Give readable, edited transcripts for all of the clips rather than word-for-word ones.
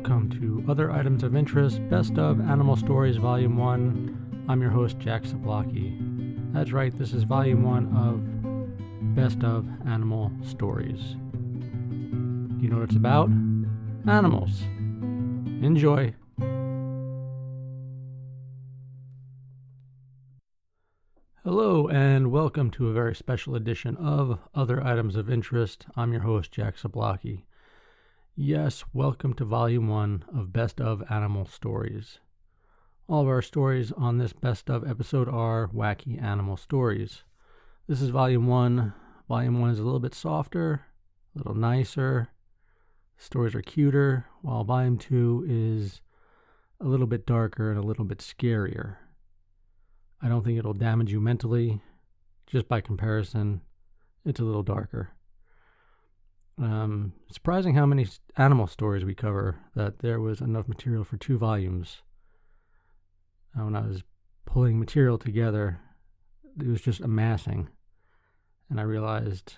welcome to Other Items of Interest, Best of Animal Stories, Volume 1. I'm your host, Jack Zablocki. That's right, this is Volume 1 of Best of Animal Stories. Do you know what it's about? Animals. Enjoy. Hello, and welcome to a very special edition of Other Items of Interest. I'm your host, Jack Zablocki. Yes, welcome to Volume 1 of Best of Animal Stories. All of our stories on this Best of episode are wacky animal stories. This is Volume 1. Volume 1 is a little bit softer, a little nicer. Stories are cuter, while Volume 2 is a little bit darker and a little bit scarier. I don't think it'll damage you mentally. Just by comparison, it's a little darker. Surprising how many animal stories we cover, that there was enough material for 2 volumes. When I was pulling material together, it was just amassing. And I realized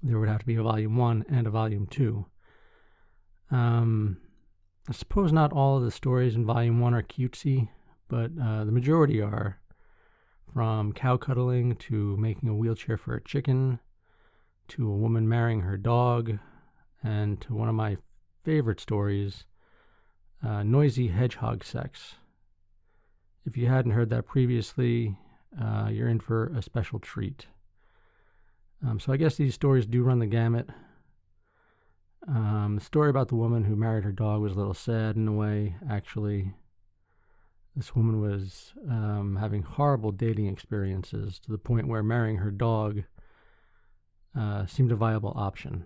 there would have to be a Volume 1 and a Volume 2. I suppose not all of the stories in Volume 1 are cutesy, but the majority are, from cow cuddling to making a wheelchair for a chicken, to a woman marrying her dog, and to one of my favorite stories, noisy hedgehog sex. If you hadn't heard that previously, you're in for a special treat. So I guess these stories do run the gamut. The story about the woman who married her dog was a little sad in a way, actually. This woman was having horrible dating experiences to the point where marrying her dog seemed a viable option.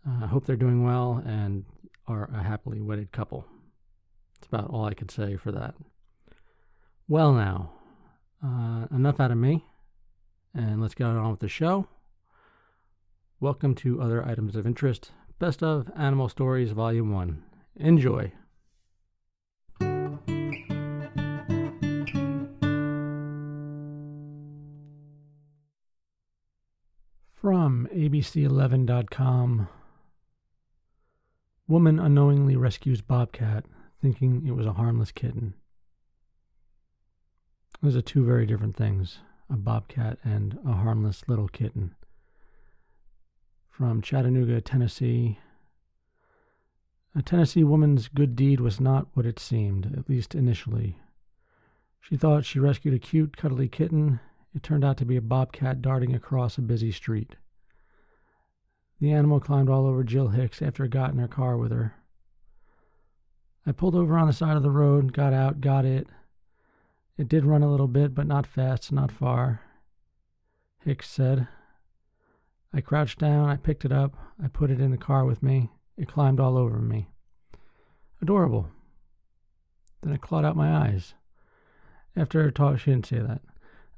I hope they're doing well and are a happily wedded couple. That's about all I could say for that. Well now, enough out of me, and let's get on with the show. Welcome to Other Items of Interest, Best of Animal Stories, Volume 1. Enjoy. From ABC11.com, woman unknowingly rescues bobcat, thinking it was a harmless kitten. Those are 2 very different things, a bobcat and a harmless little kitten. From Chattanooga, Tennessee, a Tennessee woman's good deed was not what it seemed, at least initially. She thought she rescued a cute, cuddly kitten. It turned out to be a bobcat darting across a busy street. The animal climbed all over Jill Hicks after it got in her car with her. I pulled over on the side of the road, got out, got it. It did run a little bit, but not fast, not far, Hicks said. I crouched down, I picked it up, I put it in the car with me. It climbed all over me. Adorable. Then it clawed out my eyes. She didn't say that.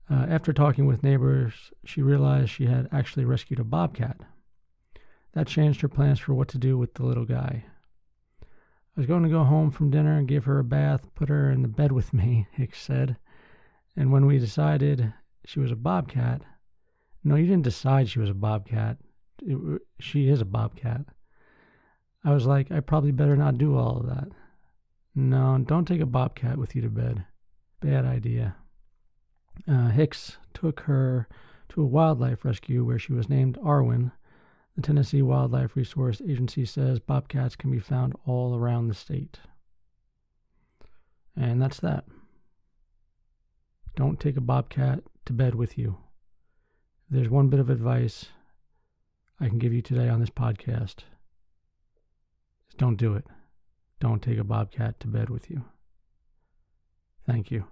After talking with neighbors, she realized she had actually rescued a bobcat. That changed her plans for what to do with the little guy. I was going to go home from dinner and give her a bath, put her in the bed with me, Hicks said. And when we decided she was a bobcat... No, you didn't decide she was a bobcat. She is a bobcat. I was like, I probably better not do all of that. No, don't take a bobcat with you to bed. Bad idea. Hicks took her to a wildlife rescue where she was named Arwen. The Tennessee Wildlife Resource Agency says bobcats can be found all around the state. And that's that. Don't take a bobcat to bed with you. If there's one bit of advice I can give you today on this podcast, is don't do it. Don't take a bobcat to bed with you. Thank you.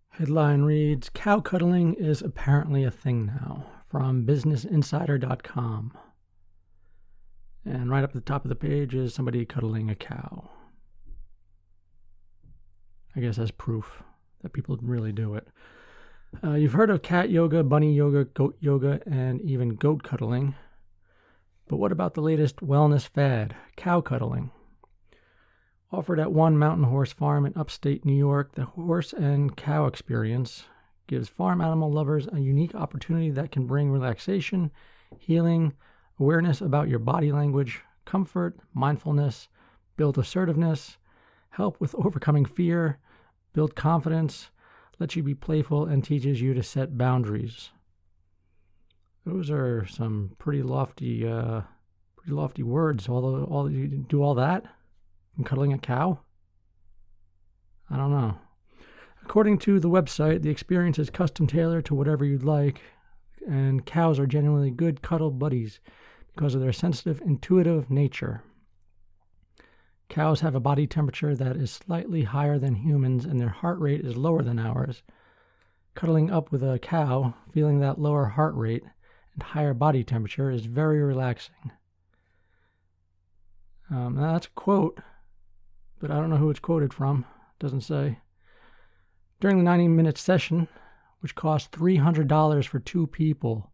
Headline reads, cow cuddling is apparently a thing now, from businessinsider.com. And right up at the top of the page is somebody cuddling a cow. I guess that's proof that people really do it. You've heard of cat yoga, bunny yoga, goat yoga, and even goat cuddling. But what about the latest wellness fad, cow cuddling? Offered at one mountain horse farm in upstate New York, the Horse and Cow Experience gives farm animal lovers a unique opportunity that can bring relaxation, healing, awareness about your body language, comfort, mindfulness, build assertiveness, help with overcoming fear, build confidence, lets you be playful, and teaches you to set boundaries. Those are some pretty lofty words. All you do all that from cuddling a cow? I don't know. According to the website, the experience is custom tailored to whatever you'd like, and cows are genuinely good cuddle buddies because of their sensitive, intuitive nature. Cows have a body temperature that is slightly higher than humans, and their heart rate is lower than ours. Cuddling up with a cow, feeling that lower heart rate and higher body temperature is very relaxing. Now that's a quote, but I don't know who it's quoted from. It doesn't say. During the 90-minute session, which costs $300 for 2 people,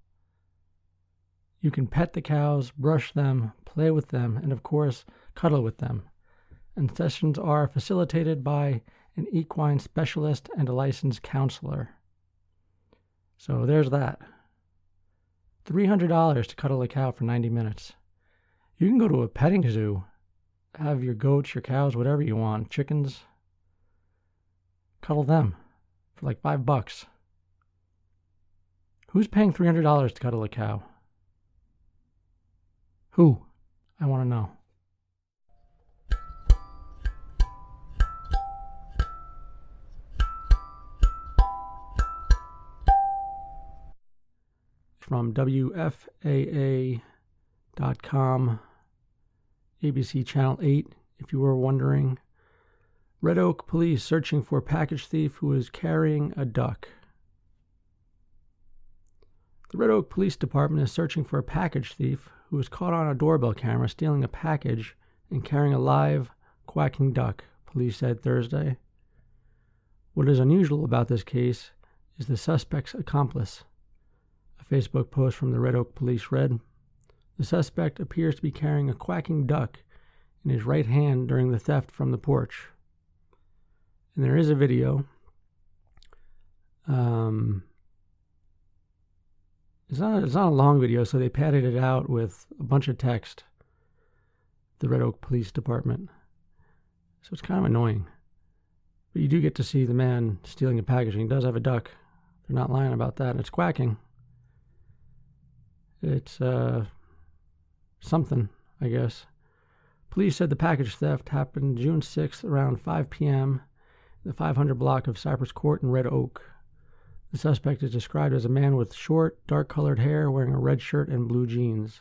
you can pet the cows, brush them, play with them, and of course, cuddle with them. And sessions are facilitated by an equine specialist and a licensed counselor. So there's that. $300 to cuddle a cow for 90 minutes. You can go to a petting zoo, have your goats, your cows, whatever you want, chickens, cuddle them for like $5. Who's paying $300 to cuddle a cow? Who? I want to know. From WFAA.com, ABC Channel 8, if you were wondering. Red Oak police searching for package thief who is carrying a duck. The Red Oak Police Department is searching for a package thief who was caught on a doorbell camera stealing a package and carrying a live, quacking duck, police said Thursday. What is unusual about this case is the suspect's accomplice. A Facebook post from the Red Oak Police read, "The suspect appears to be carrying a quacking duck in his right hand during the theft from the porch." And there is a video. It's not a long video, so they padded it out with a bunch of text. The Red Oak Police Department. So it's kind of annoying. But you do get to see the man stealing a package, and he does have a duck. They're not lying about that. And it's quacking. It's something, I guess. Police said the package theft happened June 6th around 5 p.m. in the 500 block of Cypress Court in Red Oak. The suspect is described as a man with short, dark-colored hair wearing a red shirt and blue jeans.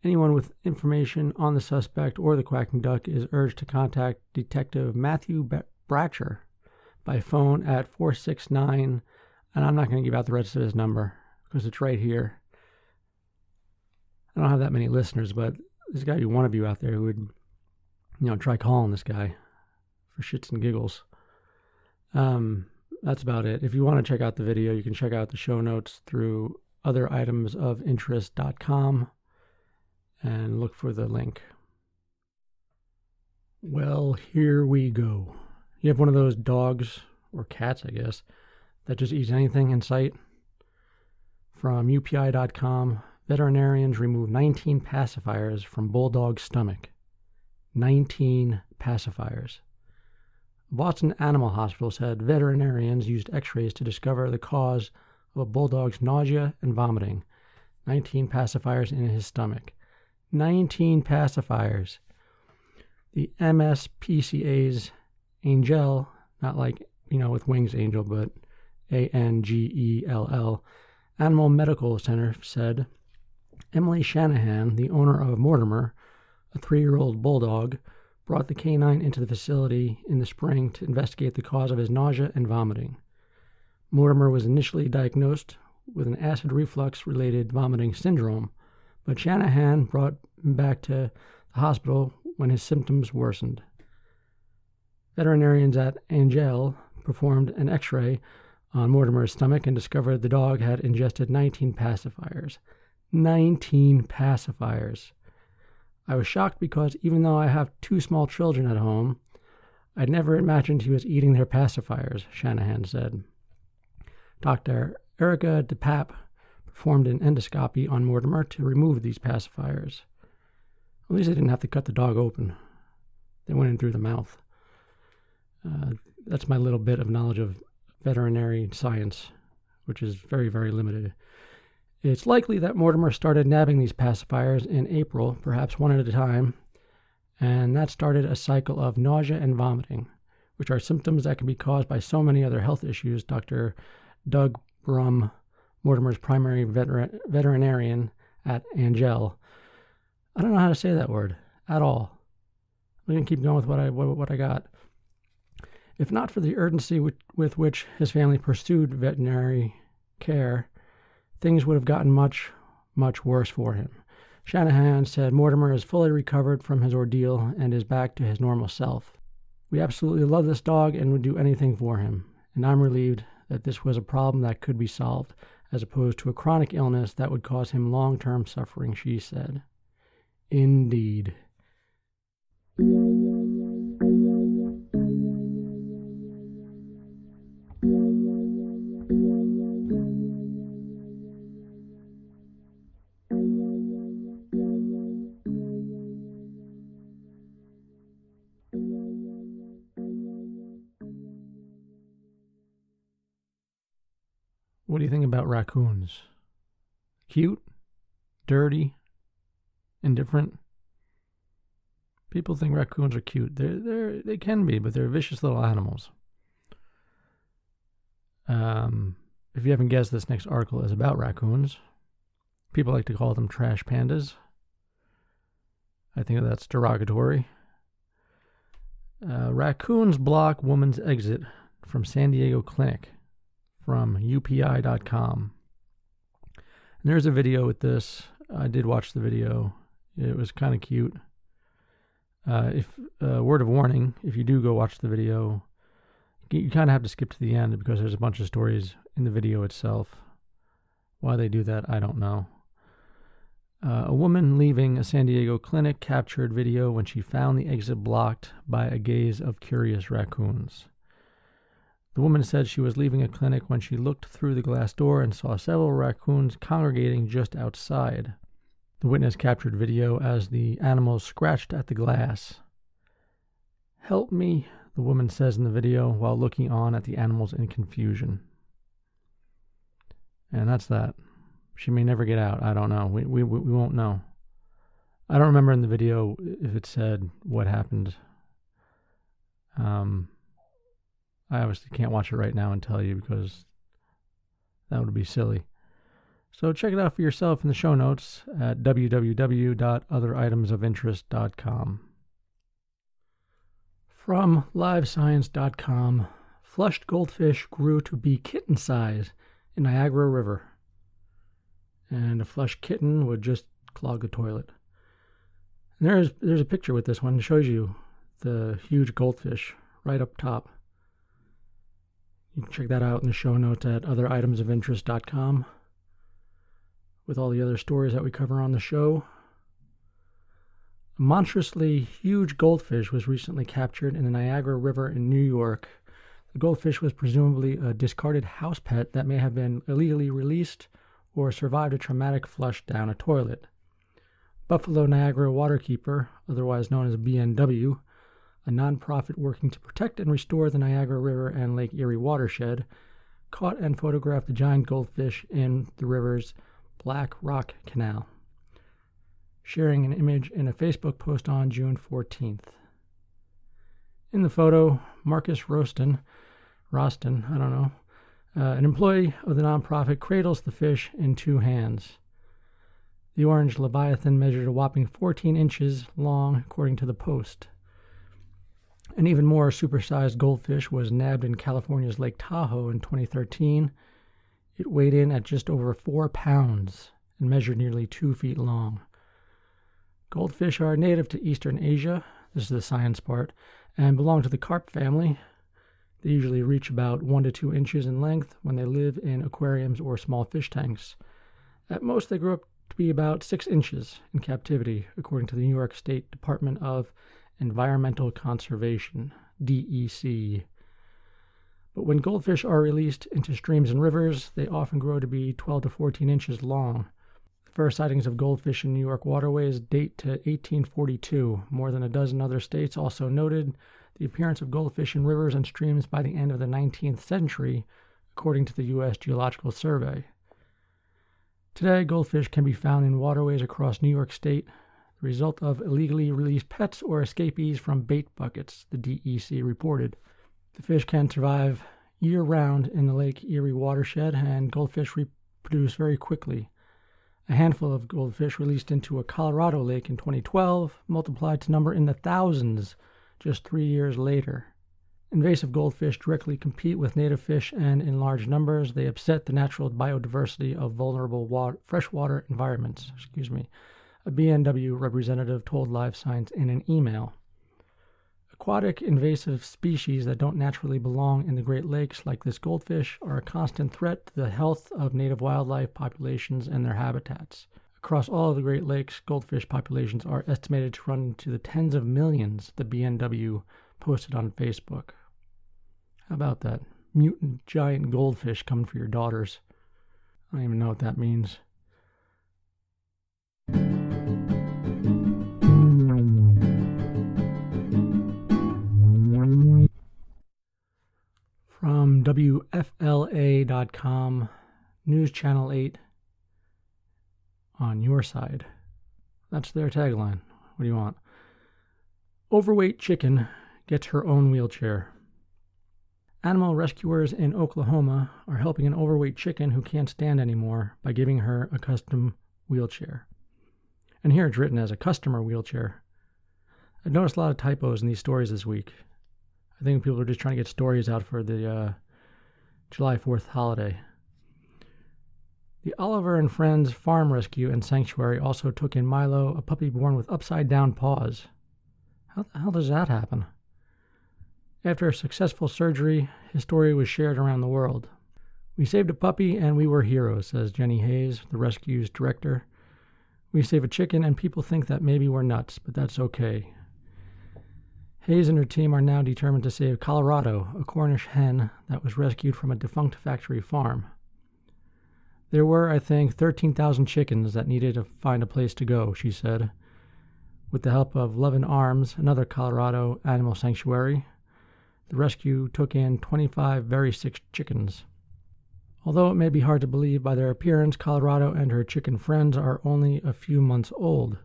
Anyone with information on the suspect or the quacking duck is urged to contact Detective Matthew Bratcher by phone at 469, and I'm not going to give out the rest of his number because it's right here. I don't have that many listeners, but there's got to be one of you out there who would, try calling this guy for shits and giggles. That's about it. If you want to check out the video, you can check out the show notes through otheritemsofinterest.com and look for the link. Well, here we go. You have one of those dogs, or cats, I guess, that just eats anything in sight? From UPI.com, veterinarians remove 19 pacifiers from bulldog's stomach. 19 pacifiers. Boston Animal Hospital said veterinarians used x-rays to discover the cause of a bulldog's nausea and vomiting. 19 pacifiers in his stomach. 19 pacifiers. The MSPCA's Angel, not like, with wings angel, but ANGELL, Animal Medical Center said Emily Shanahan, the owner of Mortimer, a 3-year-old bulldog, brought the canine into the facility in the spring to investigate the cause of his nausea and vomiting. Mortimer was initially diagnosed with an acid reflux-related vomiting syndrome, but Shanahan brought him back to the hospital when his symptoms worsened. Veterinarians at Angel performed an x-ray on Mortimer's stomach and discovered the dog had ingested 19 pacifiers. 19 pacifiers. I was shocked because even though I have 2 small children at home, I'd never imagined he was eating their pacifiers, Shanahan said. Dr. Erica DePape, performed an endoscopy on Mortimer to remove these pacifiers. At least they didn't have to cut the dog open. They went in through the mouth. That's my little bit of knowledge of veterinary science, which is very, very limited. It's likely that Mortimer started nabbing these pacifiers in April, perhaps one at a time, and that started a cycle of nausea and vomiting, which are symptoms that can be caused by so many other health issues. Dr. Doug Brum, Mortimer's primary veterinarian at Angell. I don't know how to say that word at all. I'm going to keep going with what I got. If not for the urgency with which his family pursued veterinary care, things would have gotten much, much worse for him. Shanahan said Mortimer is fully recovered from his ordeal and is back to his normal self. We absolutely love this dog and would do anything for him, and I'm relieved that this was a problem that could be solved, as opposed to a chronic illness that would cause him long-term suffering, she said. Indeed. What do you think about raccoons? Cute? Dirty? Indifferent? People think raccoons are cute. They can be, but they're vicious little animals. If you haven't guessed, this next article is about raccoons. People like to call them trash pandas. I think that's derogatory. Raccoons block woman's exit from San Diego clinic, from UPI.com. And there's a video with this. I did watch the video. It was kind of cute. Word of warning, if you do go watch the video, you kind of have to skip to the end because there's a bunch of stories in the video itself. Why they do that, I don't know. A woman leaving a San Diego clinic captured video when she found the exit blocked by a gaze of curious raccoons. The woman said she was leaving a clinic when she looked through the glass door and saw several raccoons congregating just outside. The witness captured video as the animals scratched at the glass. "Help me," the woman says in the video while looking on at the animals in confusion. And that's that. She may never get out. I don't know. We won't know. I don't remember in the video if it said what happened. I obviously can't watch it right now and tell you because that would be silly. So check it out for yourself in the show notes at www.otheritemsofinterest.com. From livescience.com, flushed goldfish grew to be kitten size in Niagara River. And a flushed kitten would just clog the toilet. And there's a picture with this one that shows you the huge goldfish right up top. You can check that out in the show notes at otheritemsofinterest.com with all the other stories that we cover on the show. A monstrously huge goldfish was recently captured in the Niagara River in New York. The goldfish was presumably a discarded house pet that may have been illegally released or survived a traumatic flush down a toilet. Buffalo Niagara Waterkeeper, otherwise known as BNW, a nonprofit working to protect and restore the Niagara River and Lake Erie watershed, caught and photographed the giant goldfish in the river's Black Rock Canal, sharing an image in a Facebook post on June 14th. In the photo, Marcus Roston, an employee of the nonprofit, cradles the fish in two hands. The orange leviathan measured a whopping 14 inches long, according to the post. An even more supersized goldfish was nabbed in California's Lake Tahoe in 2013. It weighed in at just over 4 pounds and measured nearly 2 feet long. Goldfish are native to Eastern Asia, this is the science part, and belong to the carp family. They usually reach about 1 to 2 inches in length when they live in aquariums or small fish tanks. At most, they grow up to be about 6 inches in captivity, according to the New York State Department of Environmental Conservation, DEC. But when goldfish are released into streams and rivers, they often grow to be 12 to 14 inches long. The first sightings of goldfish in New York waterways date to 1842. More than a dozen other states also noted the appearance of goldfish in rivers and streams by the end of the 19th century, according to the U.S. Geological Survey. Today, goldfish can be found in waterways across New York State, the result of illegally released pets or escapees from bait buckets, the DEC reported. The fish can survive year-round in the Lake Erie watershed, and goldfish reproduce very quickly. A handful of goldfish released into a Colorado lake in 2012 multiplied to number in the thousands just 3 years later. Invasive goldfish directly compete with native fish, and in large numbers, they upset the natural biodiversity of vulnerable freshwater environments. A BNW representative told Live Science in an email. Aquatic invasive species that don't naturally belong in the Great Lakes, like this goldfish, are a constant threat to the health of native wildlife populations and their habitats. Across all of the Great Lakes, goldfish populations are estimated to run into the tens of millions, the BNW posted on Facebook. How about that? Mutant giant goldfish coming for your daughters. I don't even know what that means. From WFLA.com, News Channel 8, on your side. That's their tagline. What do you want? Overweight chicken gets her own wheelchair. Animal rescuers in Oklahoma are helping an overweight chicken who can't stand anymore by giving her a custom wheelchair. And here it's written as a customer wheelchair. I've noticed a lot of typos in these stories this week. I think people are just trying to get stories out for the July 4th holiday. The Oliver and Friends Farm Rescue and Sanctuary also took in Milo, a puppy born with upside-down paws. How the hell does that happen? After a successful surgery, his story was shared around the world. We saved a puppy and we were heroes, says Jenny Hayes, the rescue's director. We save a chicken and people think that maybe we're nuts, but that's okay. Hayes and her team are now determined to save Colorado, a Cornish hen that was rescued from a defunct factory farm. There were, I think, 13,000 chickens that needed to find a place to go, she said. With the help of Loving Arms, another Colorado animal sanctuary, the rescue took in 25 very sick chickens. Although it may be hard to believe by their appearance, Colorado and her chicken friends are only a few months old.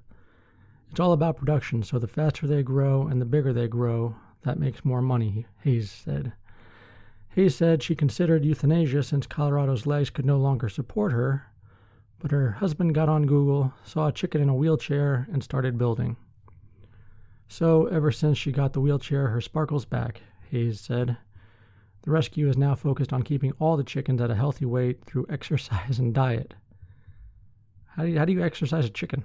It's all about production, so the faster they grow and the bigger they grow, that makes more money, Hayes said. Hayes said she considered euthanasia since Colorado's legs could no longer support her, but her husband got on Google, saw a chicken in a wheelchair, and started building. So, ever since she got the wheelchair, her sparkle's back, Hayes said. The rescue is now focused on keeping all the chickens at a healthy weight through exercise and diet. How do you exercise a chicken?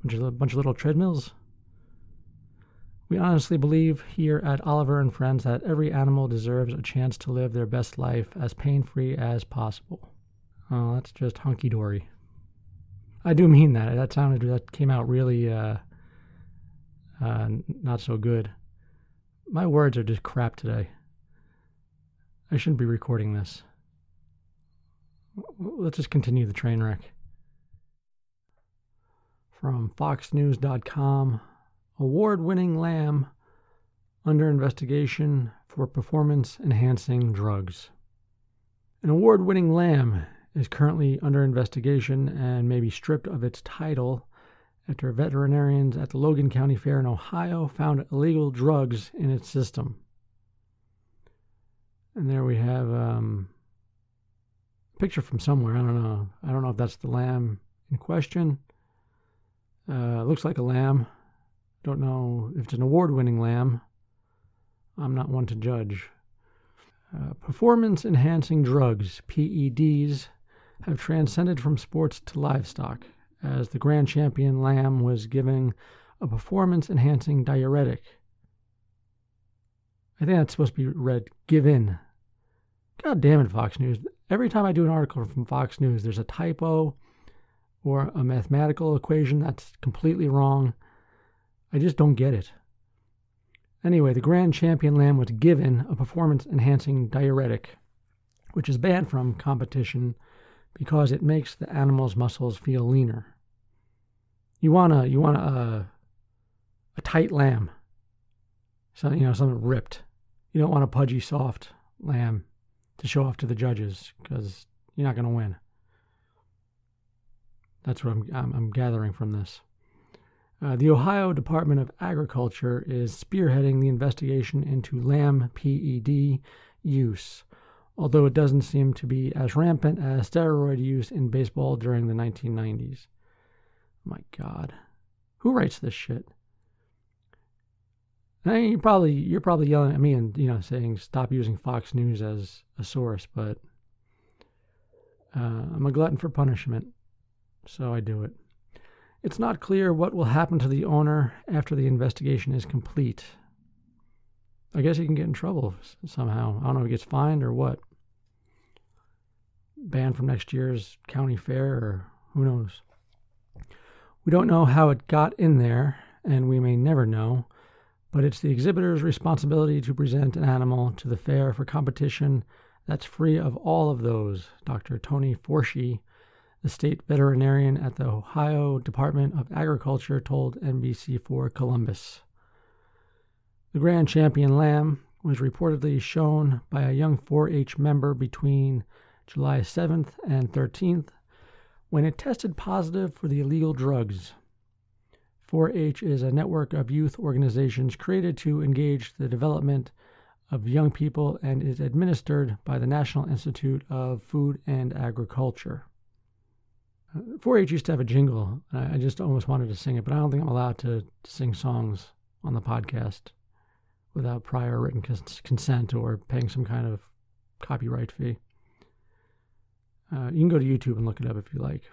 A bunch of little treadmills? We honestly believe here at Oliver and Friends that every animal deserves a chance to live their best life as pain-free as possible. Oh, that's just hunky-dory. I do mean that. That came out really not so good. My words are just crap today. I shouldn't be recording this. Let's just continue the train wreck. From FoxNews.com, award-winning lamb under investigation for performance-enhancing drugs. An award-winning lamb is currently under investigation and may be stripped of its title after veterinarians at the Logan County Fair in Ohio found illegal drugs in its system. And there we have a picture from somewhere. I don't know if that's the lamb in question. Looks like a lamb. Don't know if it's an award-winning lamb. I'm not one to judge. Performance-enhancing drugs, PEDs, have transcended from sports to livestock, as the grand champion lamb was given a performance-enhancing diuretic. I think that's supposed to be read, given. God damn it, Fox News. Every time I do an article from Fox News, there's a typo or a mathematical equation that's completely wrong. I just don't get it. Anyway, the grand champion lamb was given a performance-enhancing diuretic, which is banned from competition because it makes the animal's muscles feel leaner. You want a tight lamb, something ripped. You don't want a pudgy, soft lamb to show off to the judges because you're not going to win. That's what I'm gathering from this. The Ohio Department of Agriculture is spearheading the investigation into lamb PED use, although it doesn't seem to be as rampant as steroid use in baseball during the 1990s. My God. Who writes this shit? I mean, you're probably yelling at me and saying stop using Fox News as a source, but I'm a glutton for punishment, so I do it. It's not clear what will happen to the owner after the investigation is complete. I guess he can get in trouble somehow. I don't know if he gets fined or what. Banned from next year's county fair, or who knows. We don't know how it got in there, and we may never know, but it's the exhibitor's responsibility to present an animal to the fair for competition that's free of all of those, Dr. Tony Forshee, the state veterinarian at the Ohio Department of Agriculture, told NBC4 Columbus. The grand champion lamb was reportedly shown by a young 4-H member between July 7th and 13th when it tested positive for the illegal drugs. 4-H is a network of youth organizations created to engage the development of young people and is administered by the National Institute of Food and Agriculture. 4-H used to have a jingle, and I just almost wanted to sing it, but I don't think I'm allowed to sing songs on the podcast without prior written consent or paying some kind of copyright fee. You can go to YouTube and look it up if you like.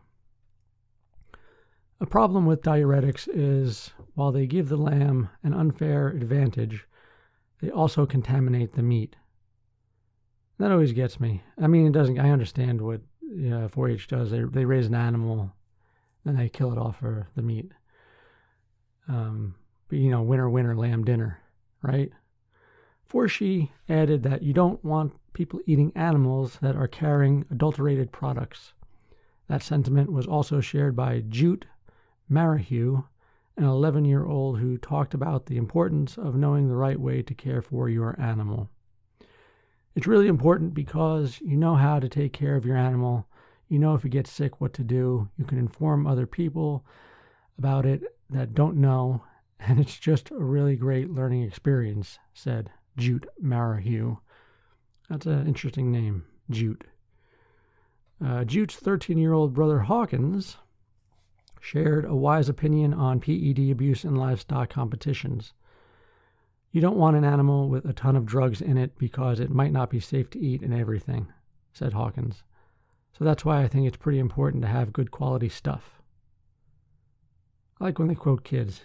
A problem with diuretics is, while they give the lamb an unfair advantage, they also contaminate the meat. That always gets me. I mean, it doesn't. I understand what 4-H does. They raise an animal, then they kill it off for the meat. But winner, lamb dinner, right? Forshee added that you don't want people eating animals that are carrying adulterated products. That sentiment was also shared by Jute Marahue, an 11-year-old who talked about the importance of knowing the right way to care for your animal. It's really important because you know how to take care of your animal. You know if it gets sick what to do. You can inform other people about it that don't know, and it's just a really great learning experience, said Jute Marahue. That's an interesting name, Jute. Jute's 13-year-old brother Hawkins shared a wise opinion on PED abuse in livestock competitions. You don't want an animal with a ton of drugs in it because it might not be safe to eat and everything, said Hawkins. So that's why I think it's pretty important to have good quality stuff. I like when they quote kids.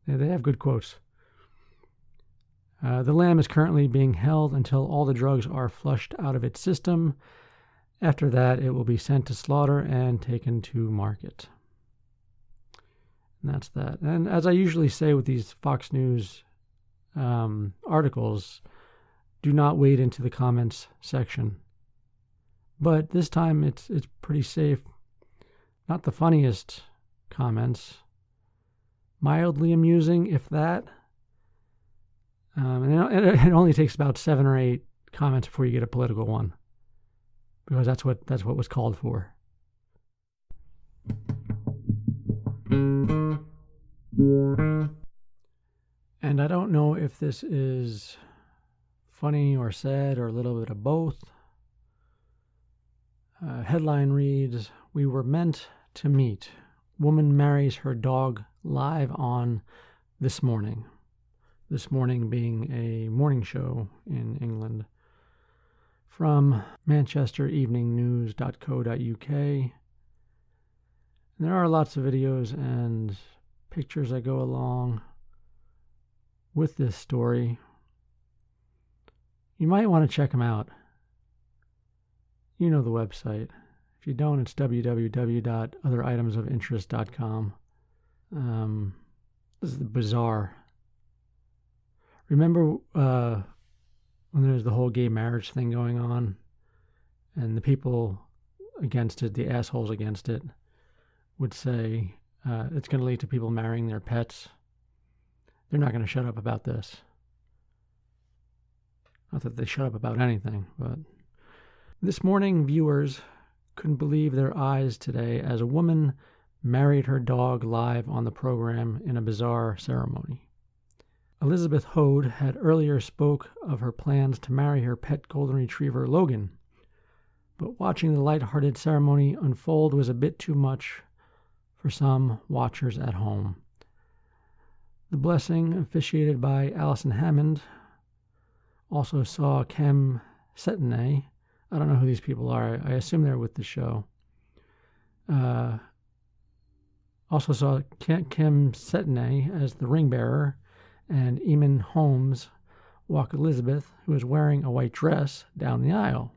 They have good quotes. The lamb is currently being held until all the drugs are flushed out of its system. After that, it will be sent to slaughter and taken to market. And that's that. And as I usually say with these Fox News articles, do not wade into the comments section. But this time it's pretty safe. Not the funniest comments. Mildly amusing, if that. And it only takes about 7 or 8 comments before you get a political one, because that's what was called for. And I don't know if this is funny or sad or a little bit of both. Headline reads, "We were meant to meet. Woman marries her dog live on This Morning." This Morning being a morning show in England. From manchestereveningnews.co.uk. And there are lots of videos and pictures that go along with this story. You might want to check them out. You know the website. If you don't, it's www.otheritemsofinterest.com. This is bizarre. Remember when there's the whole gay marriage thing going on, and the people against it, the assholes against it, would say it's going to lead to people marrying their pets. They're not going to shut up about this. Not that they shut up about anything, but this morning viewers couldn't believe their eyes today as a woman married her dog live on the program in a bizarre ceremony. Elizabeth Hode had earlier spoke of her plans to marry her pet golden retriever Logan, but watching the light-hearted ceremony unfold was a bit too much for some watchers at home. The blessing, officiated by Allison Hammond, also saw Kem Cetinay. I don't know who these people are. I assume they're with the show. Also saw Kem Cetinay as the ring bearer, and Eamon Holmes walk Elizabeth, who was wearing a white dress, down the aisle.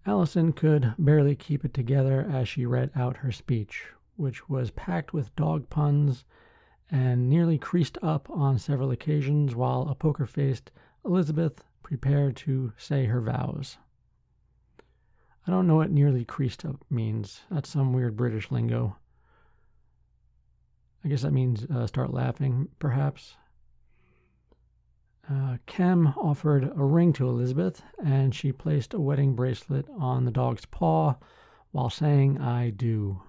Allison could barely keep it together as she read out her speech, which was packed with dog puns and nearly creased up on several occasions while a poker-faced Elizabeth prepared to say her vows. I don't know what nearly creased up means. That's some weird British lingo. I guess that means start laughing, perhaps. Kem offered a ring to Elizabeth, and she placed a wedding bracelet on the dog's paw while saying, "I do."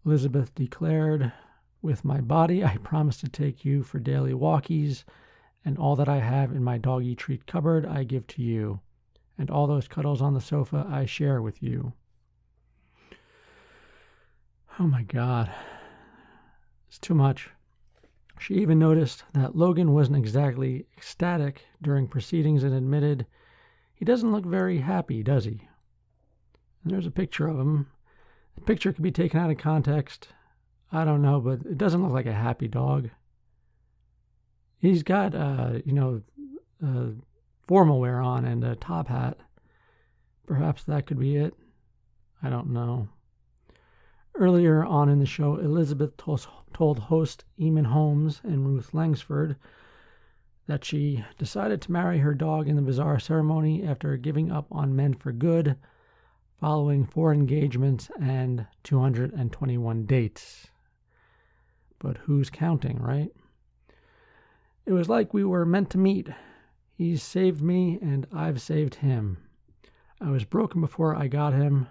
Elizabeth declared, "With my body, I promise to take you for daily walkies, and all that I have in my doggy treat cupboard I give to you, and all those cuddles on the sofa I share with you." Oh my God. It's too much. She even noticed that Logan wasn't exactly ecstatic during proceedings and admitted, "He doesn't look very happy, does he?" And there's a picture of him. The picture could be taken out of context. I don't know, but it doesn't look like a happy dog. He's got, formal wear on and a top hat. Perhaps that could be it. I don't know. Earlier on in the show, Elizabeth told host Eamon Holmes and Ruth Langsford that she decided to marry her dog in the bizarre ceremony after giving up on men for good, following 4 engagements and 221 dates. But who's counting, right? "It was like we were meant to meet. He's saved me and I've saved him. I was broken before I got him.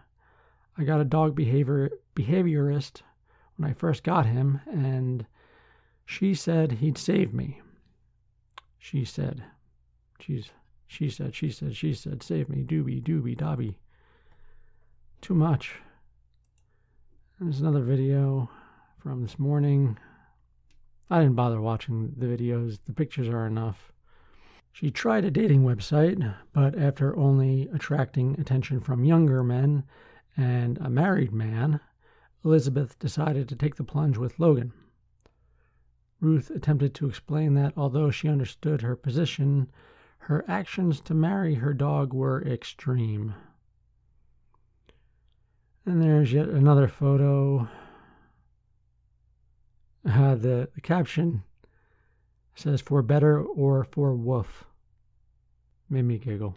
I got a dog behaviorist when I first got him, and she said he'd save me. She said, she said, save me, doobie, dobby." Too much. There's another video from this morning. I didn't bother watching the videos. The pictures are enough. She tried a dating website, but after only attracting attention from younger men and a married man, Elizabeth decided to take the plunge with Logan. Ruth attempted to explain that although she understood her position, her actions to marry her dog were extreme. And there's yet another photo. The caption says, "For better or for woof." Made me giggle.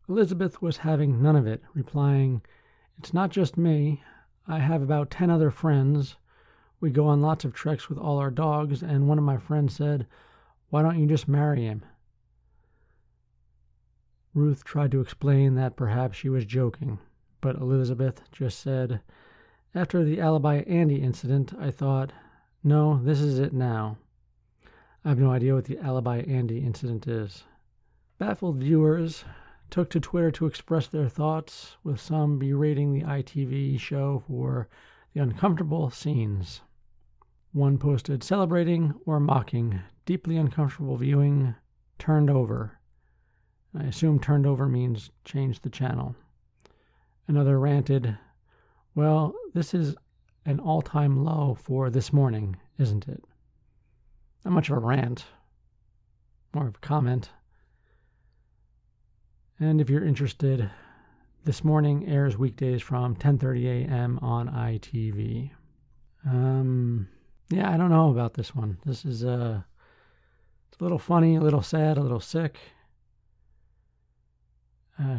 Elizabeth was having none of it, replying, "It's not just me. I have about 10 other friends. We go on lots of treks with all our dogs, and one of my friends said, 'Why don't you just marry him?'" Ruth tried to explain that perhaps she was joking, but Elizabeth just said, "After the Alibi Andy incident, I thought, no, this is it now." I have no idea what the Alibi Andy incident is. Baffled viewers took to Twitter to express their thoughts, with some berating the ITV show for the uncomfortable scenes. One posted, "Celebrating or mocking, deeply uncomfortable viewing, turned over." I assume turned over means change the channel. Another ranted, "Well, this is an all-time low for this morning, isn't it?" Not much of a rant, more of a comment. And if you're interested, This Morning airs weekdays from 10:30 a.m. on ITV. Yeah, I don't know about this one. This is it's a little funny, a little sad, a little sick.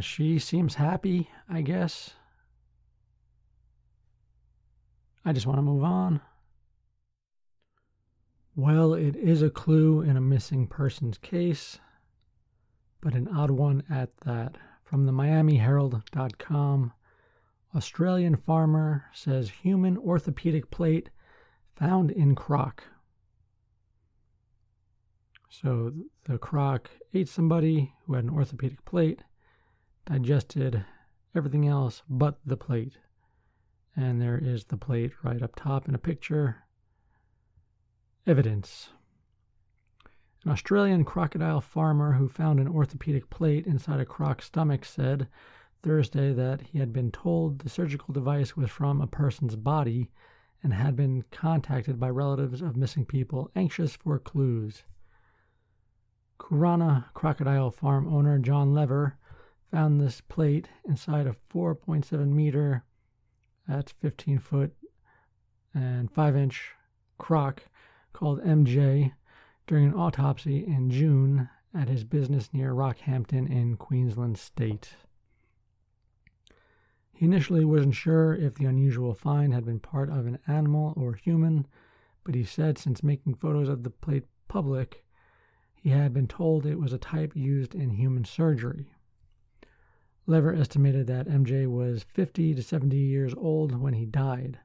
She seems happy, I guess. I just want to move on. Well, it is a clue in a missing persons case, but an odd one at that. From the MiamiHerald.com, Australian farmer says human orthopedic plate found in croc. So the croc ate somebody who had an orthopedic plate, digested everything else but the plate. And there is the plate right up top in a picture. Evidence. An Australian crocodile farmer who found an orthopedic plate inside a croc's stomach said Thursday that he had been told the surgical device was from a person's body and had been contacted by relatives of missing people anxious for clues. Kurana crocodile farm owner John Lever found this plate inside a 4.7 meter, that's 15 foot and 5-inch croc called MJ during an autopsy in June at his business near Rockhampton in Queensland State. He initially wasn't sure if the unusual find had been part of an animal or human, but he said since making photos of the plate public, he had been told it was a type used in human surgery. Lever estimated that MJ was 50 to 70 years old when he died.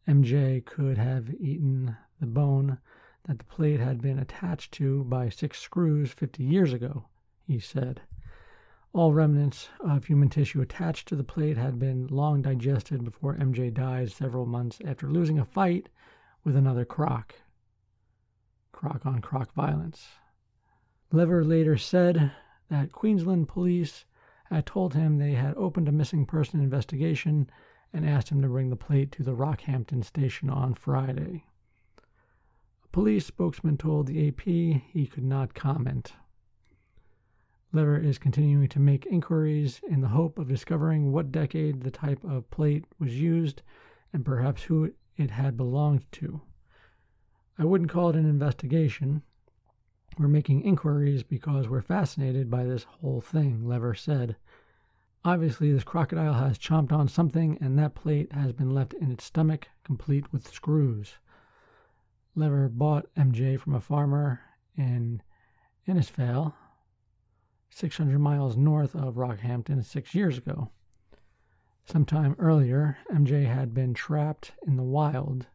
MJ could have eaten the bone that the plate had been attached to by 6 screws 50 years ago, he said. All remnants of human tissue attached to the plate had been long digested before MJ died several months after losing a fight with another croc. Croc-on-croc violence. Lever later said that Queensland police had told him they had opened a missing person investigation and asked him to bring the plate to the Rockhampton station on Friday. A police spokesman told the AP he could not comment. Lever is continuing to make inquiries in the hope of discovering what decade the type of plate was used and perhaps who it had belonged to. I wouldn't call it an investigation. We're making inquiries because we're fascinated by this whole thing, Lever said. Obviously, this crocodile has chomped on something, and that plate has been left in its stomach, complete with screws. Lever bought MJ from a farmer in Innisfail, 600 miles north of Rockhampton, 6 years ago. Sometime earlier, MJ had been trapped in the wild.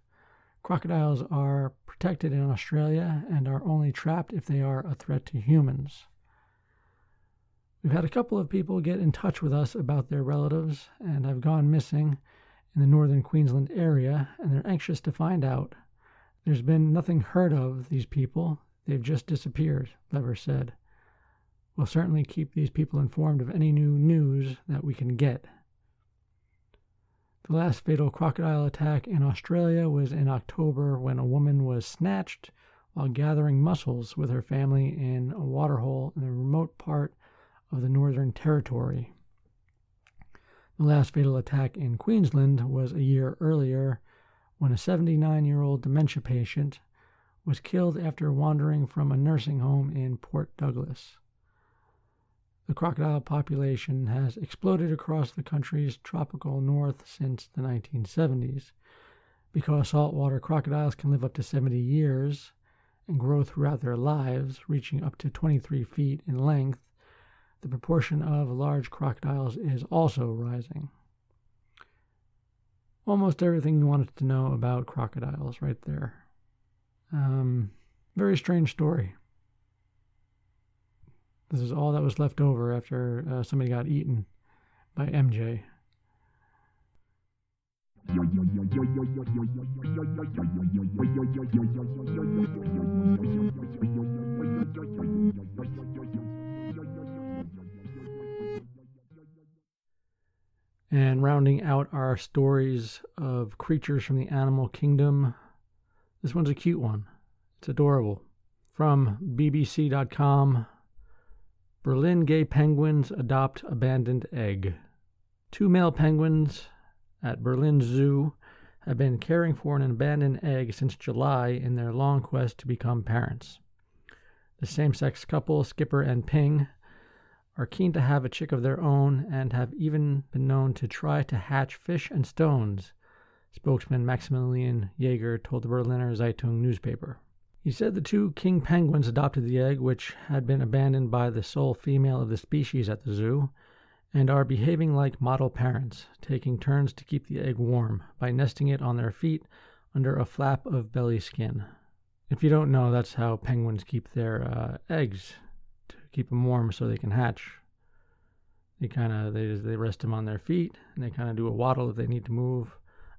Crocodiles are protected in Australia and are only trapped if they are a threat to humans. We've had a couple of people get in touch with us about their relatives and have gone missing in the northern Queensland area, and they're anxious to find out. There's been nothing heard of these people. They've just disappeared, Lever said. We'll certainly keep these people informed of any new news that we can get. The last fatal crocodile attack in Australia was in October when a woman was snatched while gathering mussels with her family in a waterhole in a remote part of the Northern Territory. The last fatal attack in Queensland was a year earlier when a 79-year-old dementia patient was killed after wandering from a nursing home in Port Douglas. The crocodile population has exploded across the country's tropical north since the 1970s. Because saltwater crocodiles can live up to 70 years and grow throughout their lives, reaching up to 23 feet in length, the proportion of large crocodiles is also rising. Almost everything you wanted to know about crocodiles right there. Very strange story. This is all that was left over after somebody got eaten by MJ. And rounding out our stories of creatures from the animal kingdom, this one's a cute one. It's adorable. From BBC.com, Berlin gay penguins adopt abandoned egg. 2 male penguins at Berlin Zoo have been caring for an abandoned egg since July in their long quest to become parents. The same-sex couple, Skipper and Ping, are keen to have a chick of their own and have even been known to try to hatch fish and stones, spokesman Maximilian Jaeger told the Berliner Zeitung newspaper. He said the two king penguins adopted the egg, which had been abandoned by the sole female of the species at the zoo, and are behaving like model parents, taking turns to keep the egg warm by nesting it on their feet under a flap of belly skin. If you don't know, that's how penguins keep their eggs, to keep them warm so they can hatch. They rest them on their feet, and they kind of do a waddle if they need to move.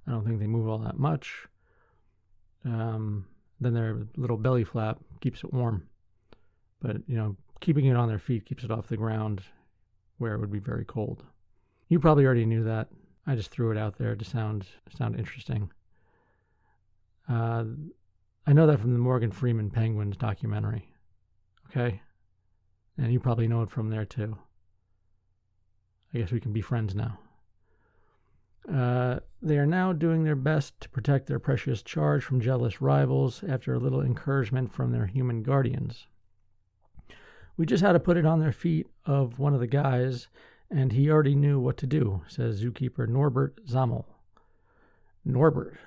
I don't think they move all that much. Then their little belly flap keeps it warm. But, keeping it on their feet keeps it off the ground where it would be very cold. You probably already knew that. I just threw it out there to sound interesting. I know that from the Morgan Freeman Penguins documentary. Okay? And you probably know it from there too. I guess we can be friends now. They are now doing their best to protect their precious charge from jealous rivals after a little encouragement from their human guardians. We just had to put it on their feet of one of the guys, and he already knew what to do, says zookeeper Norbert Zammel. Norbert.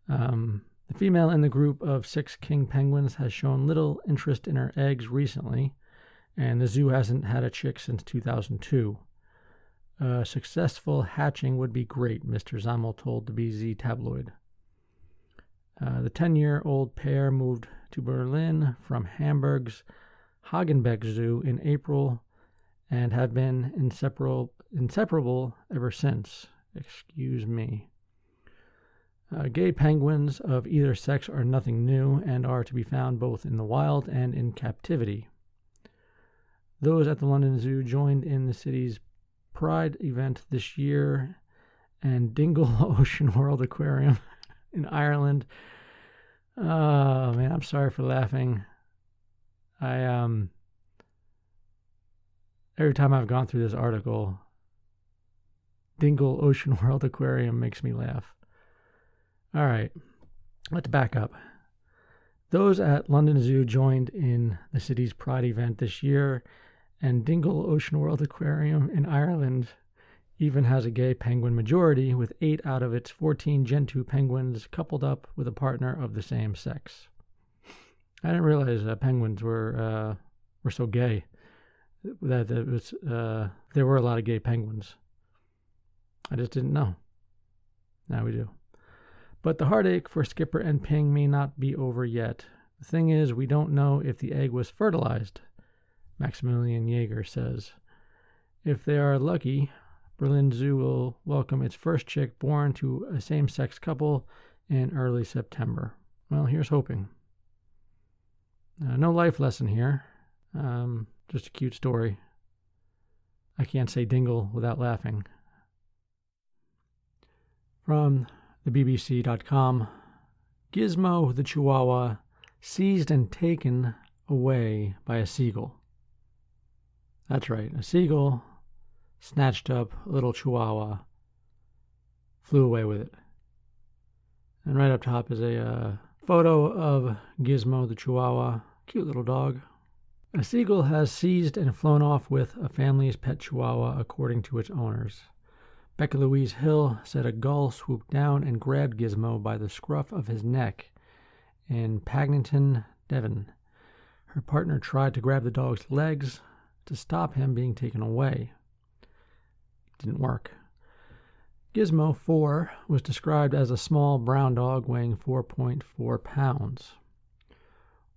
The female in the group of 6 king penguins has shown little interest in her eggs recently, and the zoo hasn't had a chick since 2002. A successful hatching would be great, Mr. Zammel told the BZ tabloid. The 10-year-old pair moved to Berlin from Hamburg's Hagenbeck Zoo in April and have been inseparable ever since. Excuse me. Gay penguins of either sex are nothing new and are to be found both in the wild and in captivity. Those at the London Zoo joined in the city's Pride event this year, and Dingle Ocean World Aquarium in Ireland. Oh man, I'm sorry for laughing. Every time I've gone through this article, Dingle Ocean World Aquarium makes me laugh. All right, let's back up. Those at London Zoo joined in the city's Pride event this year, and Dingle Ocean World Aquarium in Ireland even has a gay penguin majority, with 8 out of its 14 Gentoo penguins coupled up with a partner of the same sex. I didn't realize penguins were so gay. That there were a lot of gay penguins. I just didn't know. Now we do. But the heartache for Skipper and Ping may not be over yet. The thing is, we don't know if the egg was fertilized, Maximilian Jaeger says. If they are lucky, Berlin Zoo will welcome its first chick born to a same-sex couple in early September. Well, here's hoping. No life lesson here. Just a cute story. I can't say dingle without laughing. From the BBC.com, Gizmo the Chihuahua seized and taken away by a seagull. That's right, a seagull snatched up a little chihuahua, flew away with it. And right up top is a photo of Gizmo the Chihuahua, cute little dog. A seagull has seized and flown off with a family's pet chihuahua, according to its owners. Becca Louise Hill said a gull swooped down and grabbed Gizmo by the scruff of his neck in Pagnington, Devon. Her partner tried to grab the dog's legs to stop him being taken away. It didn't work. Gizmo 4 was described as a small brown dog weighing 4.4 pounds.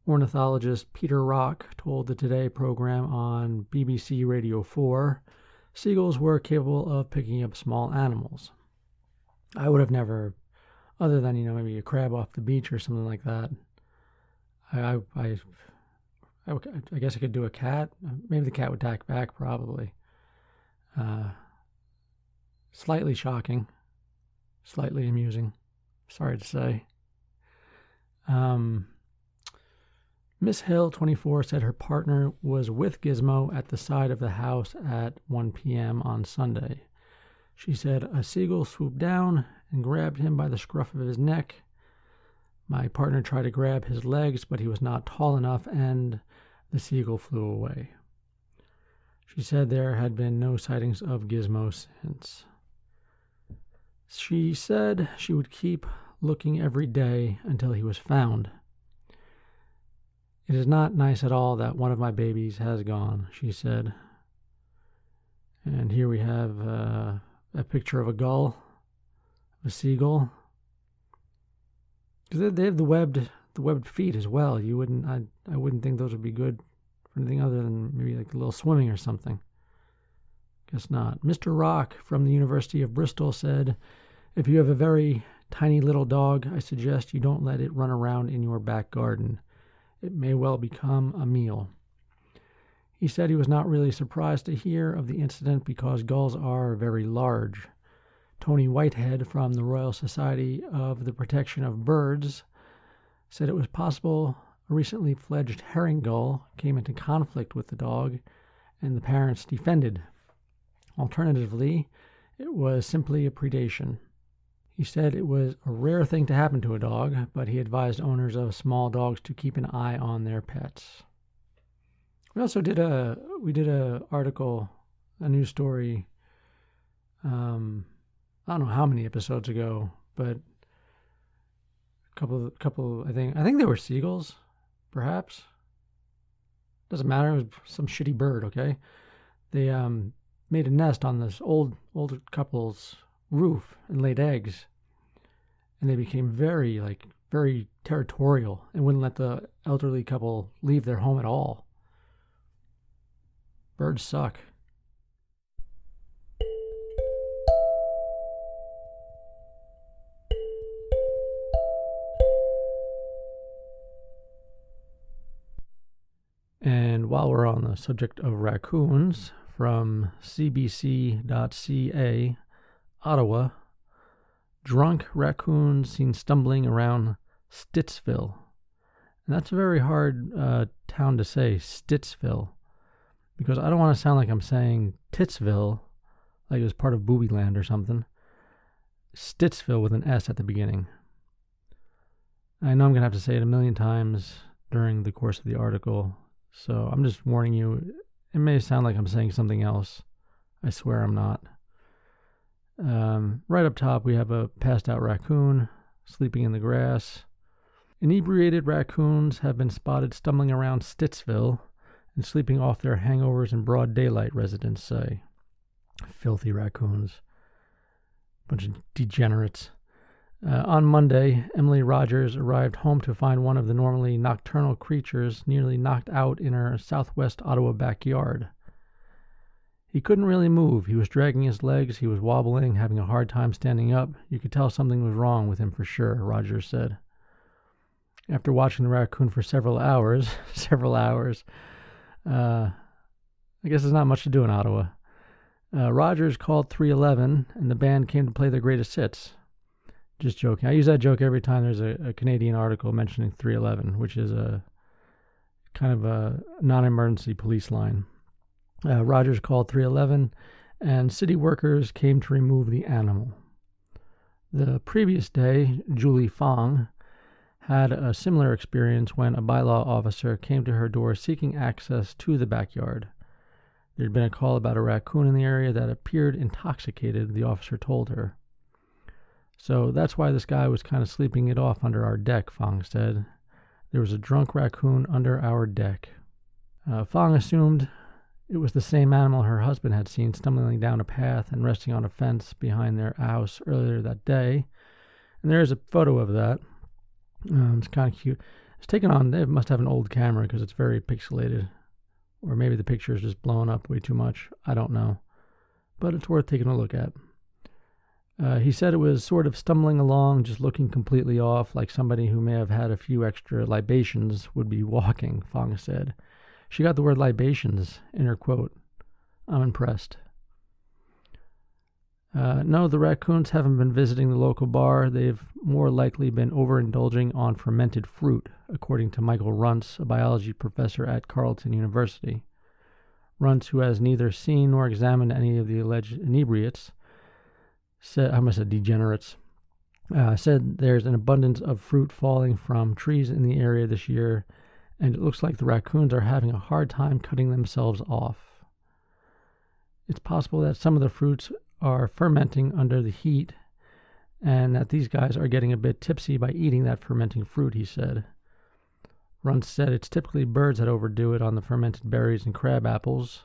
Ornithologist Peter Rock told the Today program on BBC Radio 4 seagulls were capable of picking up small animals. I would have never, other than, maybe a crab off the beach or something like that. I guess I could do a cat. Maybe the cat would attack back, probably. Slightly shocking. Slightly amusing. Sorry to say. Miss Hill, 24, said her partner was with Gizmo at the side of the house at 1 p.m. on Sunday. She said a seagull swooped down and grabbed him by the scruff of his neck. My partner tried to grab his legs, but he was not tall enough, and the seagull flew away. She said there had been no sightings of Gizmo since. She said she would keep looking every day until he was found. It is not nice at all that one of my babies has gone, she said. And here we have a picture of a gull, a seagull. Because they have the webbed feet as well. I wouldn't think those would be good for anything other than maybe like a little swimming or something. Guess not. Mr. Rock from the University of Bristol said, "If you have a very tiny little dog, I suggest you don't let it run around in your back garden. It may well become a meal." He said he was not really surprised to hear of the incident because gulls are very large. Tony Whitehead from the Royal Society of the Protection of Birds said it was possible a recently fledged herring gull came into conflict with the dog and the parents defended. Alternatively, it was simply a predation. He said it was a rare thing to happen to a dog, but he advised owners of small dogs to keep an eye on their pets. We also did a article, a news story, I don't know how many episodes ago, but a couple. I think they were seagulls, perhaps. Doesn't matter. It was some shitty bird. Okay, they made a nest on this older couple's roof and laid eggs, and they became very territorial and wouldn't let the elderly couple leave their home at all. Birds suck. And while we're on the subject of raccoons, from cbc.ca, Ottawa, drunk raccoon seen stumbling around Stittsville. And that's a very hard town to say, Stittsville, because I don't want to sound like I'm saying Titsville, like it was part of Boobyland or something. Stittsville with an S at the beginning. I know I'm going to have to say it a million times during the course of the article, so I'm just warning you, it may sound like I'm saying something else. I swear I'm not. Right up top, we have a passed out raccoon sleeping in the grass. Inebriated raccoons have been spotted stumbling around Stittsville and sleeping off their hangovers in broad daylight, residents say. Filthy raccoons. Bunch of degenerates. On Monday, Emily Rogers arrived home to find one of the normally nocturnal creatures nearly knocked out in her southwest Ottawa backyard. He couldn't really move. He was dragging his legs. He was wobbling, having a hard time standing up. You could tell something was wrong with him for sure, Rogers said. After watching the raccoon for several hours, I guess there's not much to do in Ottawa. Rogers called 311, and the band came to play their greatest hits. Just joking. I use that joke every time there's a Canadian article mentioning 311, which is a kind of a non-emergency police line. Rogers called 311, and city workers came to remove the animal. The previous day, Julie Fong had a similar experience when a bylaw officer came to her door seeking access to the backyard. There had been a call about a raccoon in the area that appeared intoxicated, the officer told her. So that's why this guy was kind of sleeping it off under our deck, Fong said. There was a drunk raccoon under our deck. Fong assumed it was the same animal her husband had seen stumbling down a path and resting on a fence behind their house earlier that day. And there is a photo of that. It's kind of cute. It's taken on, they must have an old camera because it's very pixelated. Or maybe the picture is just blown up way too much. I don't know. But it's worth taking a look at. He said it was sort of stumbling along, just looking completely off, like somebody who may have had a few extra libations would be walking, Fong said. She got the word libations in her quote. I'm impressed. No, the raccoons haven't been visiting the local bar. They've more likely been overindulging on fermented fruit, according to Michael Runts, a biology professor at Carleton University. Runts, who has neither seen nor examined any of the alleged inebriates, said, I must have degenerates, said there's an abundance of fruit falling from trees in the area this year, and it looks like the raccoons are having a hard time cutting themselves off. It's possible that some of the fruits are fermenting under the heat, and that these guys are getting a bit tipsy by eating that fermenting fruit, he said. Runce said it's typically birds that overdo it on the fermented berries and crab apples,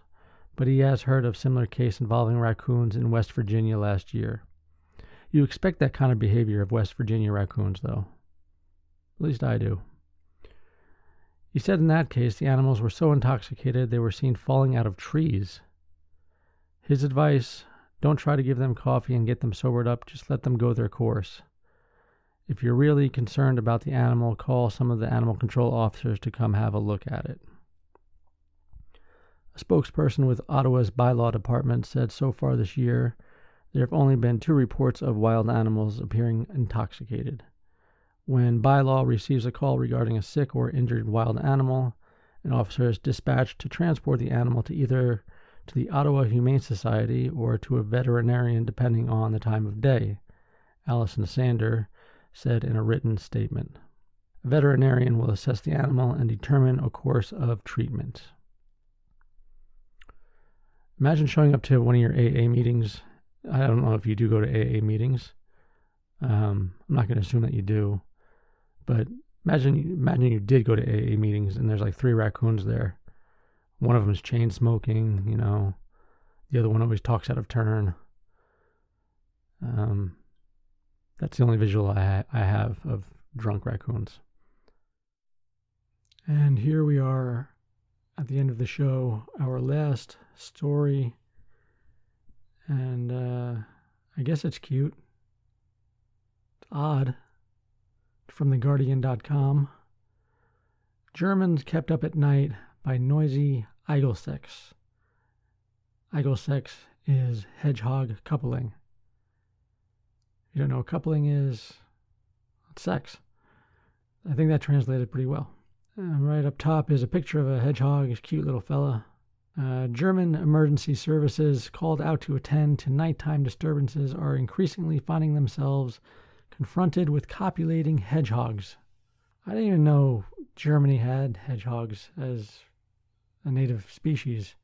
but he has heard of similar case involving raccoons in West Virginia last year. You expect that kind of behavior of West Virginia raccoons, though. At least I do. He said in that case, the animals were so intoxicated they were seen falling out of trees. His advice, don't try to give them coffee and get them sobered up, just let them go their course. If you're really concerned about the animal, call some of the animal control officers to come have a look at it. A spokesperson with Ottawa's bylaw department said so far this year, there have only been 2 reports of wild animals appearing intoxicated. When bylaw receives a call regarding a sick or injured wild animal, an officer is dispatched to transport the animal to either to the Ottawa Humane Society or to a veterinarian depending on the time of day, Allison Sander said in a written statement. A veterinarian will assess the animal and determine a course of treatment. Imagine showing up to one of your AA meetings. I don't know if you do go to AA meetings. I'm not going to assume that you do. But imagine you did go to AA meetings and there's like 3 raccoons there. One of them is chain smoking, The other one always talks out of turn. That's the only visual I have of drunk raccoons. And here we are at the end of the show, our last story. And I guess it's cute. It's odd. From theguardian.com. Germans kept up at night by noisy Igelsex. Igelsex is hedgehog coupling. If you don't know what coupling is, it's sex. I think that translated pretty well. Right up top is a picture of a hedgehog, a cute little fella. German emergency services called out to attend to nighttime disturbances are increasingly finding themselves confronted with copulating hedgehogs. I didn't even know Germany had hedgehogs as a native species.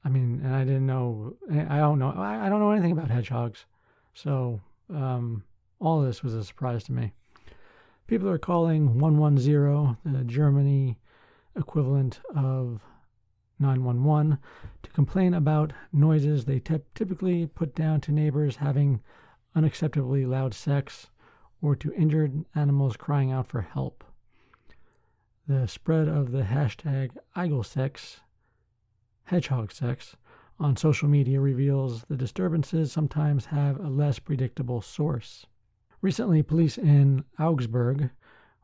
I mean, and I didn't know, I don't know anything about hedgehogs. So, all of this was a surprise to me. People are calling 110, the Germany equivalent of 911, to complain about noises they typically put down to neighbors having unacceptably loud sex or to injured animals crying out for help. The spread of the hashtag Igelsex, hedgehog sex, on social media reveals the disturbances sometimes have a less predictable source. Recently, police in Augsburg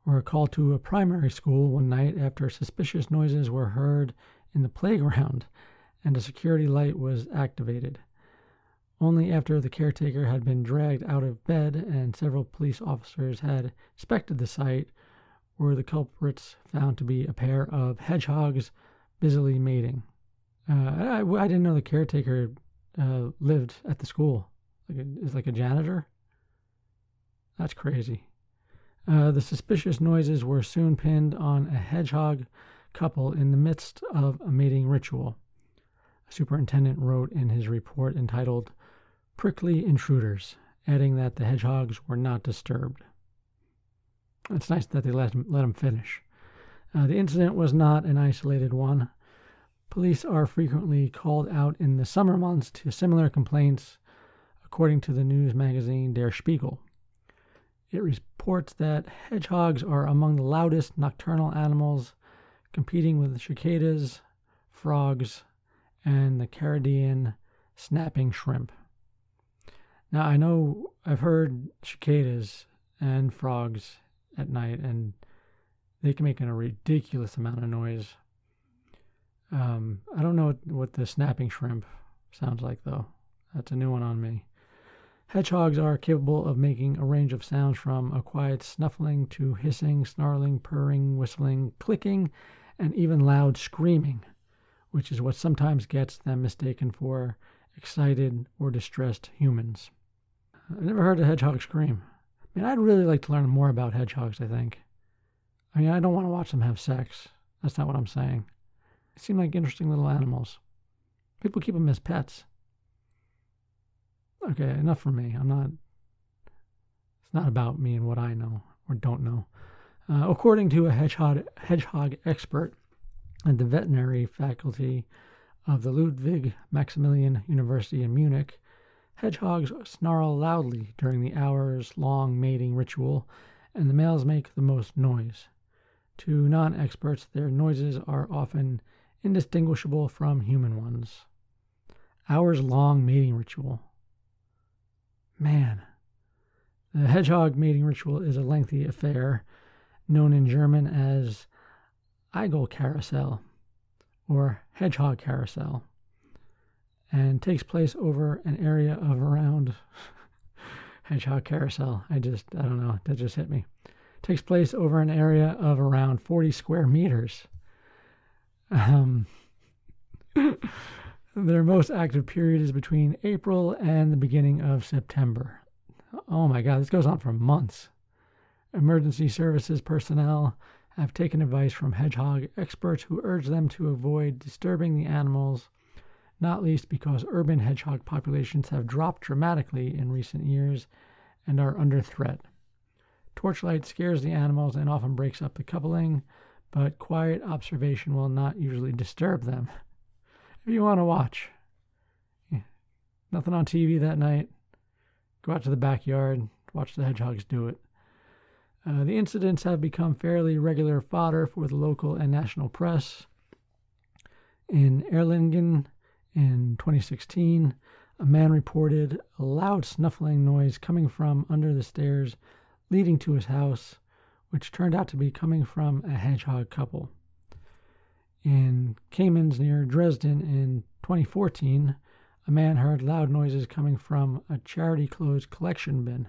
were called to a primary school one night after suspicious noises were heard in the playground and a security light was activated. Only after the caretaker had been dragged out of bed and several police officers had inspected the site were the culprits found to be a pair of hedgehogs busily mating. I didn't know the caretaker lived at the school. Is like a janitor? That's crazy. The suspicious noises were soon pinned on a hedgehog couple in the midst of a mating ritual. A superintendent wrote in his report entitled Prickly Intruders, adding that the hedgehogs were not disturbed. It's nice that they let them finish. The incident was not an isolated one. Police are frequently called out in the summer months to similar complaints, according to the news magazine Der Spiegel. It reports that hedgehogs are among the loudest nocturnal animals, competing with cicadas, frogs, and the Caribbean snapping shrimp. Now, I know I've heard cicadas and frogs at night, and they can make a ridiculous amount of noise. I don't know what the snapping shrimp sounds like, though. That's a new one on me. Hedgehogs are capable of making a range of sounds from a quiet snuffling to hissing, snarling, purring, whistling, clicking, and even loud screaming, which is what sometimes gets them mistaken for excited or distressed humans. I've never heard a hedgehog scream. I mean, I'd really like to learn more about hedgehogs, I think. I mean, I don't want to watch them have sex. That's not what I'm saying. They seem like interesting little animals. People keep them as pets. Okay, enough from me. It's not about me and what I know or don't know. According to a hedgehog expert at the veterinary faculty of the Ludwig Maximilian University in Munich, hedgehogs snarl loudly during the hours-long mating ritual, and the males make the most noise. To non-experts, their noises are often indistinguishable from human ones. Hours-long mating ritual. Man. The hedgehog mating ritual is a lengthy affair, known in German as Eigelkarussell, or hedgehog carousel, and takes place over an area of around hedgehog carousel. I don't know, that just hit me. Takes place over an area of around 40 square meters. Their most active period is between April and the beginning of September. Oh my God, this goes on for months. Emergency services personnel have taken advice from hedgehog experts who urge them to avoid disturbing the animals, not least because urban hedgehog populations have dropped dramatically in recent years and are under threat. Torchlight scares the animals and often breaks up the coupling, but quiet observation will not usually disturb them. If you want to watch, nothing on TV that night, go out to the backyard, watch the hedgehogs do it. The incidents have become fairly regular fodder for the local and national press. In Erlangen in 2016, a man reported a loud snuffling noise coming from under the stairs leading to his house, which turned out to be coming from a hedgehog couple. In Kamenz near Dresden in 2014, a man heard loud noises coming from a charity clothes collection bin.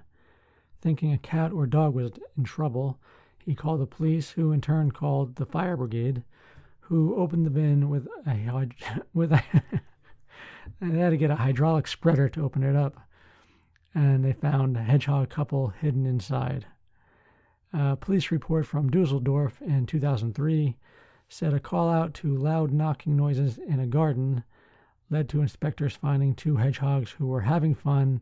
Thinking a cat or dog was in trouble, he called the police, who in turn called the fire brigade, who opened the bin with they had to get a hydraulic spreader to open it up, and they found a hedgehog couple hidden inside. A police report from Dusseldorf in 2003 said a call out to loud knocking noises in a garden led to inspectors finding two hedgehogs who were having fun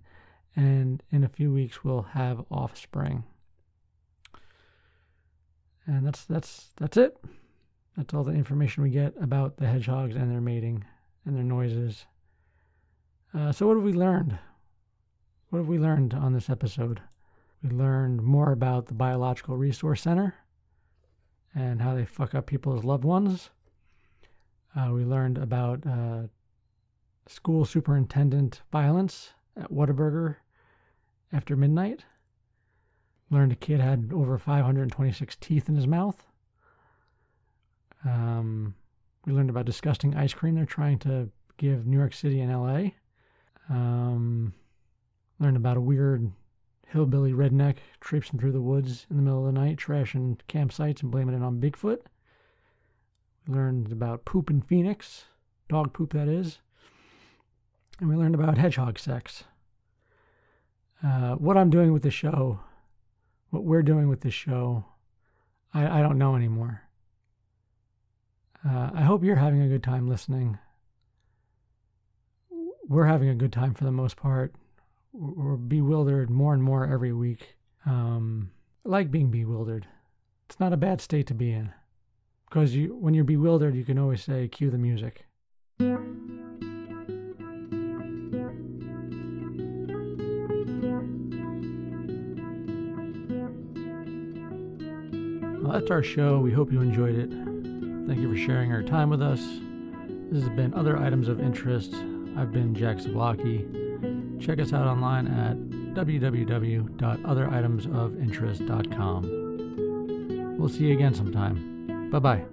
and in a few weeks will have offspring. And that's it. That's all the information we get about the hedgehogs and their mating and their noises. So what have we learned? What have we learned on this episode? We learned more about the Biological Resource Center and how they fuck up people's loved ones. We learned about school superintendent violence at Whataburger after midnight. Learned a kid had over 526 teeth in his mouth. We learned about disgusting ice cream they're trying to give New York City and LA. Learned about a weird hillbilly redneck traipsing through the woods in the middle of the night, trashing campsites and blaming it on Bigfoot. We learned about poop in Phoenix, dog poop that is. And we learned about hedgehog sex. What I'm doing with the show, what we're doing with this show, I don't know anymore. I hope you're having a good time listening. We're having a good time for the most part. We're bewildered more and more every week. I like being bewildered. It's not a bad state to be in. Because when you're bewildered, you can always say, cue the music. Well, that's our show. We hope you enjoyed it. Thank you for sharing our time with us. This has been Other Items of Interest. I've been Jack Zablocki. Check us out online at www.otheritemsofinterest.com. We'll see you again sometime. Bye-bye.